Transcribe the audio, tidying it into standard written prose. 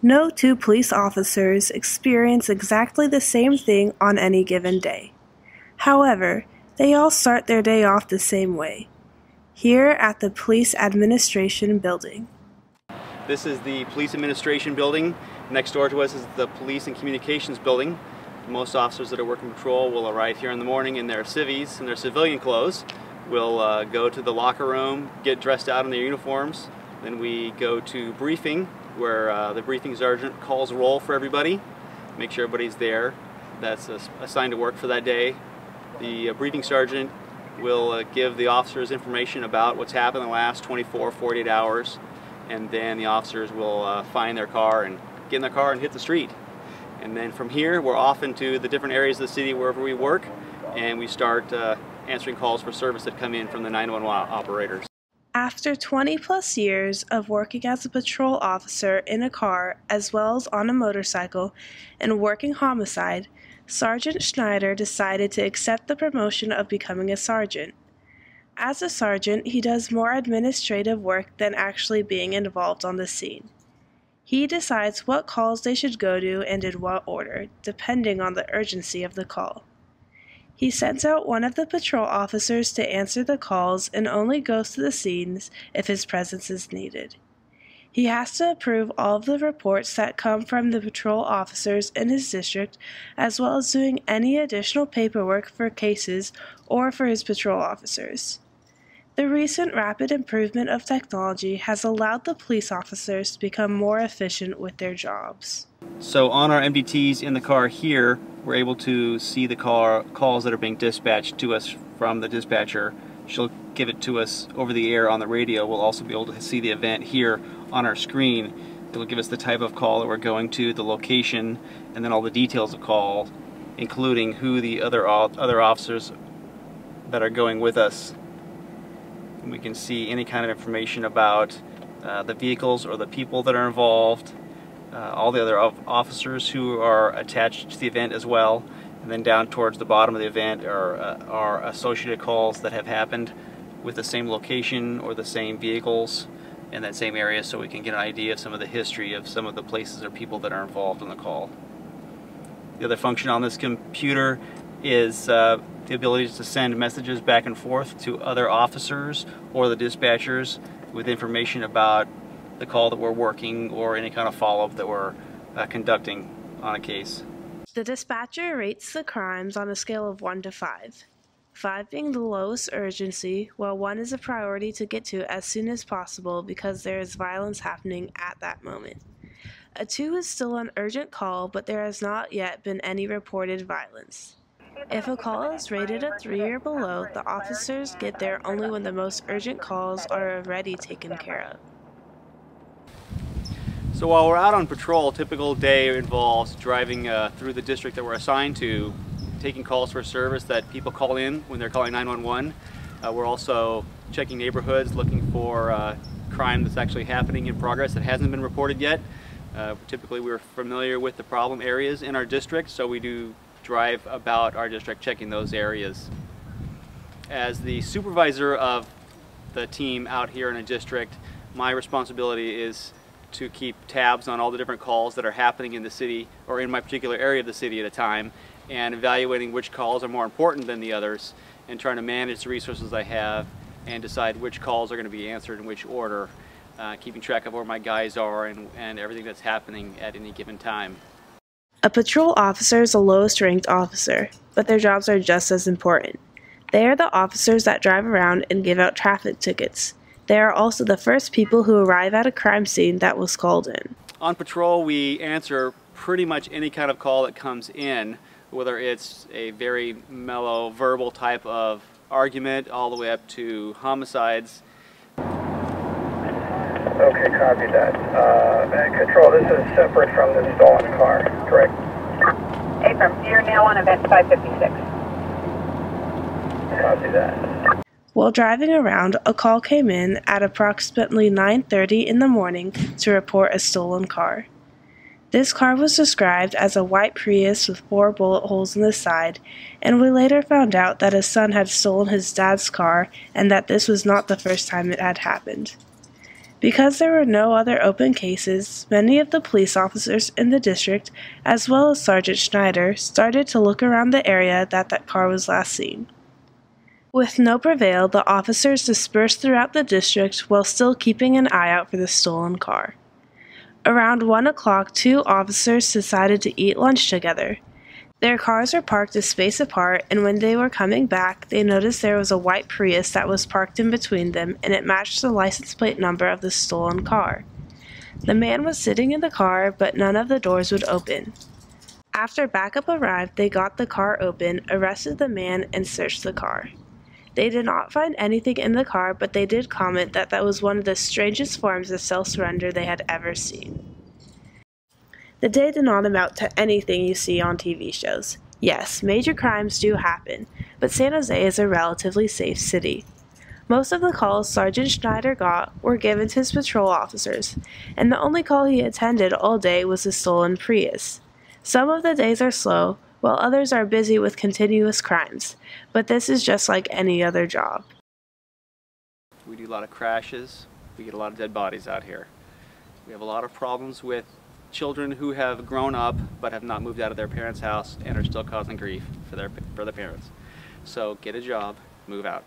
No two police officers experience exactly the same thing on any given day. However, they all start their day off the same way, here at the Police Administration Building. This is the Police Administration Building. Next door to us is the Police and Communications Building. Most officers that are working patrol will arrive here in the morning in their civvies, in their civilian clothes. We'll go to the locker room, get dressed out in their uniforms. Then we go to briefing, where the briefing sergeant calls roll for everybody, make sure everybody's there that's assigned to work for that day. The briefing sergeant will give the officers information about what's happened in the last 24, 48 hours, and then the officers will find their car and get in their car and hit the street. And then from here we're off into the different areas of the city wherever we work, and we start answering calls for service that come in from the 911 operators. After 20-plus years of working as a patrol officer in a car as well as on a motorcycle and working homicide, Sergeant Schneider decided to accept the promotion of becoming a sergeant. As a sergeant, he does more administrative work than actually being involved on the scene. He decides what calls they should go to and in what order, depending on the urgency of the call. He sends out one of the patrol officers to answer the calls and only goes to the scenes if his presence is needed. He has to approve all of the reports that come from the patrol officers in his district, as well as doing any additional paperwork for cases or for his patrol officers. The recent rapid improvement of technology has allowed the police officers to become more efficient with their jobs. So on our MDTs in the car here, we're able to see the calls that are being dispatched to us from the dispatcher. She'll give it to us over the air on the radio. We'll also be able to see the event here on our screen. It'll give us the type of call that we're going to, the location, and then all the details of call, including who the other officers that are going with us. And we can see any kind of information about the vehicles or the people that are involved, all the other officers who are attached to the event as well, and then down towards the bottom of the event are associated calls that have happened with the same location or the same vehicles in that same area, so we can get an idea of some of the history of some of the places or people that are involved in the call. The other function on this computer is the ability to send messages back and forth to other officers or the dispatchers with information about the call that we're working or any kind of follow-up that we're conducting on a case. The dispatcher rates the crimes on a scale of 1 to 5. 5 being the lowest urgency, while 1 is a priority to get to as soon as possible because there is violence happening at that moment. A 2 is still an urgent call, but there has not yet been any reported violence. If a call is rated a 3 or below, the officers get there only when the most urgent calls are already taken care of. So while we're out on patrol, a typical day involves driving through the district that we're assigned to, taking calls for service that people call in when they're calling 911. We're also checking neighborhoods, looking for crime that's actually happening in progress that hasn't been reported yet. Typically we're familiar with the problem areas in our district, so we do drive about our district checking those areas. As the supervisor of the team out here in a district, my responsibility is to keep tabs on all the different calls that are happening in the city or in my particular area of the city at a time, and evaluating which calls are more important than the others and trying to manage the resources I have and decide which calls are going to be answered in which order, keeping track of where my guys are and everything that's happening at any given time. A patrol officer is the lowest ranked officer, but their jobs are just as important. They are the officers that drive around and give out traffic tickets. They are also the first people who arrive at a crime scene that was called in. On patrol, we answer pretty much any kind of call that comes in, whether it's a very mellow verbal type of argument all the way up to homicides. Okay, copy that. Control, this is separate from the stolen car, correct? Affirm, you're now on event 556. Copy that. While driving around, a call came in at approximately 9:30 in the morning to report a stolen car. This car was described as a white Prius with 4 bullet holes in the side, and we later found out that his son had stolen his dad's car and that this was not the first time it had happened. Because there were no other open cases, many of the police officers in the district, as well as Sergeant Schneider, started to look around the area that car was last seen. With no prevail, the officers dispersed throughout the district while still keeping an eye out for the stolen car. Around 1 o'clock, 2 officers decided to eat lunch together. Their cars were parked a space apart, and when they were coming back, they noticed there was a white Prius that was parked in between them, and it matched the license plate number of the stolen car. The man was sitting in the car, but none of the doors would open. After backup arrived, they got the car open, arrested the man, and searched the car. They did not find anything in the car, but they did comment that was one of the strangest forms of self-surrender they had ever seen. The day did not amount to anything you see on TV shows. Yes, major crimes do happen, but San Jose is a relatively safe city. Most of the calls Sergeant Schneider got were given to his patrol officers, and the only call he attended all day was the stolen Prius. Some of the days are slow, while others are busy with continuous crimes, but this is just like any other job. We do a lot of crashes, we get a lot of dead bodies out here. We have a lot of problems with children who have grown up but have not moved out of their parents' house and are still causing grief for their parents. So get a job, move out.